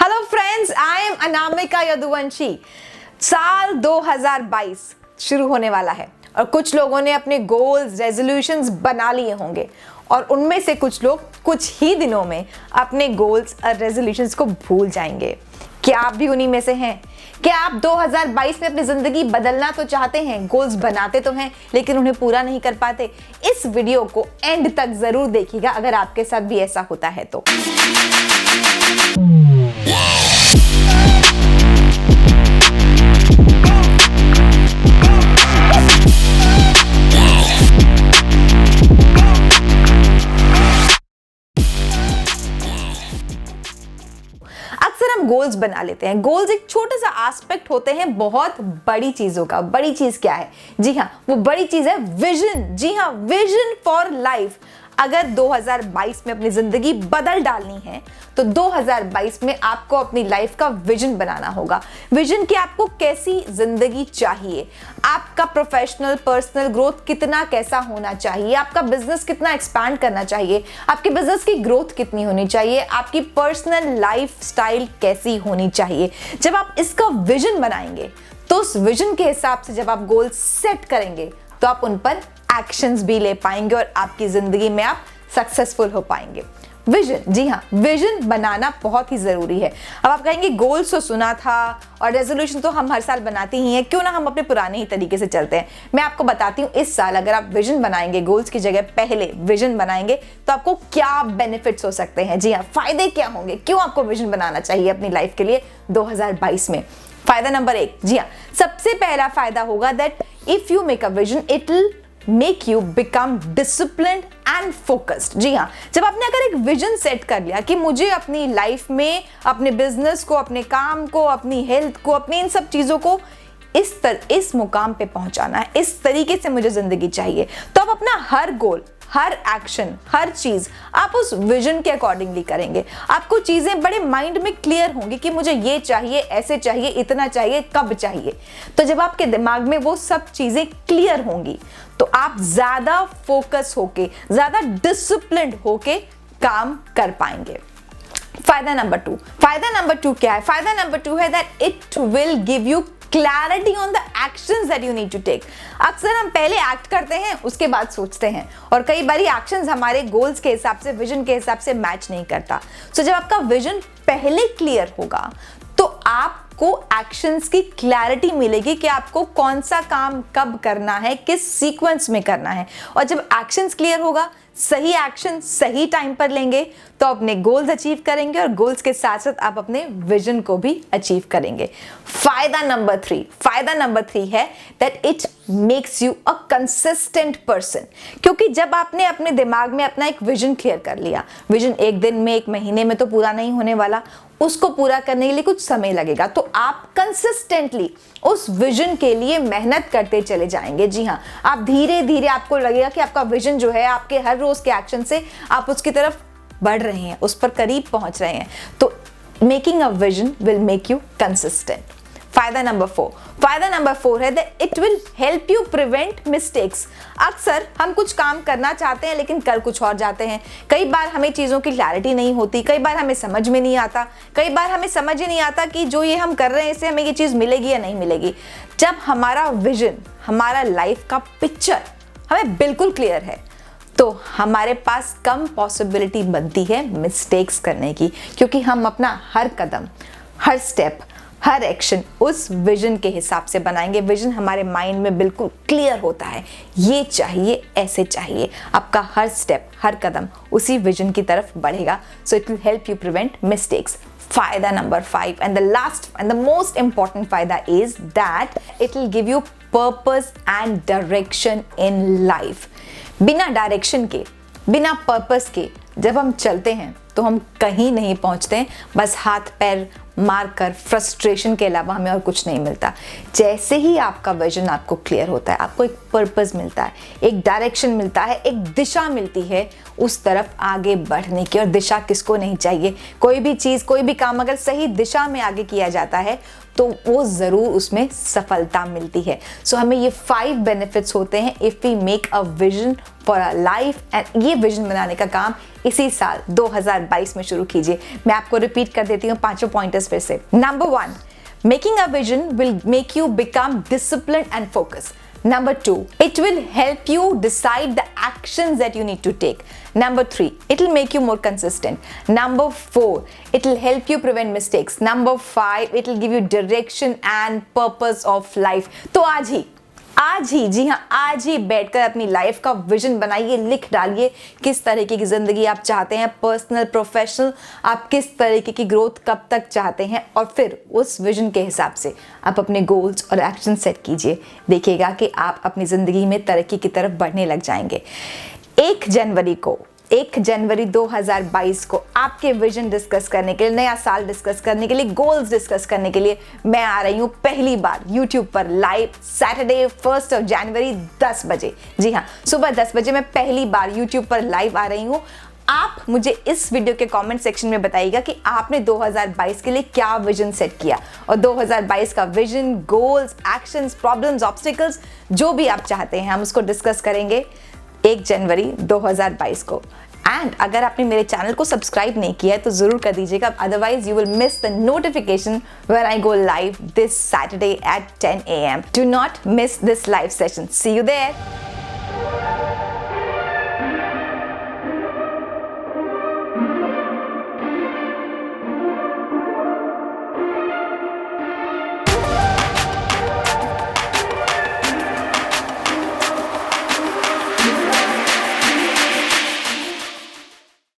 Hello friends, I am Anamika Yaduvanshi. साल 2022 शुरू होने वाला है और कुछ लोगों ने अपने गोल्स रेजोल्यूशंस बना लिए होंगे और उनमें से कुछ लोग कुछ ही दिनों में अपने गोल्स और रेजोल्यूशंस को भूल जाएंगे। क्या आप भी उन्हीं में से हैं? क्या आप 2022 में अपनी जिंदगी बदलना तो चाहते हैं, गोल्स बनाते तो हैं, लेकिन उन्हें पूरा नहीं कर पाते? इस वीडियो को एंड तक जरूर देखिएगा अगर आपके साथ भी ऐसा होता है तो। अक्सर हम गोल्स बना लेते हैं। गोल्स एक छोटा सा एस्पेक्ट होते हैं बहुत बड़ी चीजों का। बड़ी चीज क्या है? जी हाँ, वो बड़ी चीज है विजन। जी हाँ, विजन फॉर लाइफ। अगर 2022 में अपनी जिंदगी बदल डालनी है तो 2022 में आपको अपनी लाइफ का विजन बनाना होगा। विजन कि आपको कैसी जिंदगी चाहिए, आपका प्रोफेशनल पर्सनल ग्रोथ कितना कैसा होना चाहिए, आपका बिजनेस कितना एक्सपैंड करना चाहिए, आपके बिजनेस की ग्रोथ कितनी होनी चाहिए, आपकी पर्सनल लाइफ स्टाइल कैसी होनी चाहिए। जब आप इसका विजन बनाएंगे तो उस विजन के हिसाब से जब आप गोल सेट करेंगे तो आप उन पर एक्शंस भी ले पाएंगे और आपकी जिंदगी में आप सक्सेसफुल हो पाएंगे। विजन, जी हाँ, विजन बनाना बहुत ही जरूरी है। अब आप कहेंगे गोल्स तो सुना था और रेजोल्यूशन तो हम हर साल बनाते ही हैं, क्यों ना हम अपने पुराने ही तरीके से चलते हैं। मैं आपको बताती हूँ, इस साल अगर आप विजन बनाएंगे, गोल्स की जगह पहले विजन बनाएंगे तो आपको क्या बेनिफिट्स हो सकते हैं। जी हाँ, फायदे क्या होंगे, क्यों आपको विजन बनाना चाहिए अपनी लाइफ के लिए 2022 में। फायदा नंबर 1, जी हाँ, सबसे पहला फायदा होगा that if you make a vision it will make you become disciplined and focused. जी हाँ, जब आपने अगर एक विजन सेट कर लिया कि मुझे अपनी लाइफ में अपने बिजनेस को, अपने काम को, अपनी हेल्थ को, अपनी इन सब चीजों को इस मुकाम पे पहुंचाना है, इस तरीके से मुझे जिंदगी चाहिए, तो आप अपना हर गोल, हर एक्शन, हर चीज आप उस विजन के अकॉर्डिंगली करेंगे। आपको चीजें बड़े माइंड में क्लियर होंगी कि मुझे ये चाहिए, ऐसे चाहिए, इतना चाहिए, कब चाहिए। तो जब आपके दिमाग में वो सब चीजें क्लियर होंगी तो आप ज्यादा फोकस होके, ज्यादा डिसिप्लिन्ड होके काम कर पाएंगे। फायदा नंबर 2 क्या है? फायदा नंबर 2 है that it will give you clarity on the actions that you need to take. अक्सर हम पहले एक्ट करते हैं, उसके बाद सोचते हैं, और कई बार एक्शंस हमारे गोल्स के हिसाब से, विजन के हिसाब से मैच नहीं करता। सो जब आपका विजन पहले क्लियर होगा तो आपको एक्शंस की क्लैरिटी मिलेगी कि आपको कौन सा काम कब करना है, किस सीक्वेंस में करना है। और जब एक्शंस क्लियर होगा, सही एक्शन सही टाइम पर लेंगे तो अपने गोल्स अचीव करेंगे और गोल्स के साथ साथ आप अपने विजन को भी अचीव करेंगे। फायदा नंबर 3 है that it makes you a consistent person. क्योंकि जब आपने अपने दिमाग में अपना एक विजन क्लियर कर लिया, विजन एक दिन में, एक महीने में तो पूरा नहीं होने वाला, उसको पूरा करने के लिए कुछ समय लगेगा, तो आप कंसिस्टेंटली उस विजन के लिए मेहनत करते चले जाएंगे। जी हाँ, आप धीरे धीरे, आपको लगेगा कि आपका विजन जो है, आपके हर रोज के एक्शन से आप उसकी तरफ बढ़ रहे हैं, उस पर करीब पहुंच रहे हैं। तो making a vision will make you consistent. फायदा नंबर 4 है that it will help you prevent mistakes. अक्सर हम कुछ काम करना चाहते हैं लेकिन कर कुछ और जाते हैं। कई बार हमें चीज़ों की क्लैरिटी नहीं होती, कई बार हमें समझ में नहीं आता, कई बार हमें समझ ही नहीं आता कि जो ये हम कर रहे हैं इससे हमें ये चीज़ मिलेगी या नहीं मिलेगी। जब हमारा विजन, हमारा लाइफ का पिक्चर हमें बिल्कुल क्लियर है तो हमारे पास कम पॉसिबिलिटी बनती है मिस्टेक्स करने की, क्योंकि हम अपना हर कदम, हर स्टेप, हर एक्शन उस विजन के हिसाब से बनाएंगे। विजन हमारे माइंड में बिल्कुल क्लियर होता है, ये चाहिए, ऐसे चाहिए। आपका हर स्टेप, हर कदम उसी विजन की तरफ बढ़ेगा। So it will help you prevent mistakes. फायदा number 5 and the last and the most important फायदा is that it will give you purpose and direction in life. बिना डायरेक्शन के, बिना पर्पस के जब हम चलते हैं तो हम कहीं नहीं पहुंचते, बस हाथ पैर मारकर फ्रस्ट्रेशन के अलावा हमें और कुछ नहीं मिलता। जैसे ही आपका विजन आपको क्लियर होता है, आपको एक पर्पस मिलता है, एक डायरेक्शन मिलता है, एक दिशा मिलती है उस तरफ आगे बढ़ने की। और दिशा किसको नहीं चाहिए? कोई भी चीज़, कोई भी काम अगर सही दिशा में आगे किया जाता है तो वो ज़रूर उसमें सफलता मिलती है। सो हमें ये 5 बेनिफिट्स होते हैं if we make a vision for a life. And ये विजन बनाने का काम इसी साल 2022 में शुरू कीजिए। मैं आपको रिपीट कर देती हूँ 5 पॉइंटर्स फिर से। Number 1, making a vision will make you become disciplined and focus. Number 2, it will help you decide the actions that you need to take. Number 3, it will make you more consistent. Number 4, it will help you prevent mistakes. Number 5, it will give you direction and purpose of life. तो आज ही जी हाँ, आज ही बैठकर अपनी life का vision बनाइए, लिख डालिए किस तरीके की ज़िंदगी आप चाहते हैं, पर्सनल, प्रोफेशनल, आप किस तरीके की ग्रोथ कब तक चाहते हैं, और फिर उस विजन के हिसाब से आप अपने गोल्स और एक्शन सेट कीजिए। देखिएगा कि आप अपनी ज़िंदगी में तरक्की की तरफ बढ़ने लग जाएंगे। 1 जनवरी 2022 को आपके विजन डिस्कस करने के लिए, नया साल डिस्कस करने के लिए, गोल्स डिस्कस करने के लिए मैं आ रही हूँ पहली बार YouTube पर लाइव, सैटरडे 1 जनवरी 10 बजे। जी हाँ, सुबह 10 बजे मैं पहली बार YouTube पर लाइव आ रही हूँ। आप मुझे इस वीडियो के कमेंट सेक्शन में बताइएगा कि आपने 2022 के लिए क्या विजन सेट किया, और 2022 का vision, goals, actions, problems, obstacles, जो भी आप चाहते हैं हम उसको डिस्कस करेंगे 1 जनवरी 2022 को। एंड अगर आपने मेरे चैनल को सब्सक्राइब नहीं किया है तो जरूर कर दीजिएगा, otherwise you will miss the notification when I go live this Saturday at 10 AM. Do not miss this live session. See you there.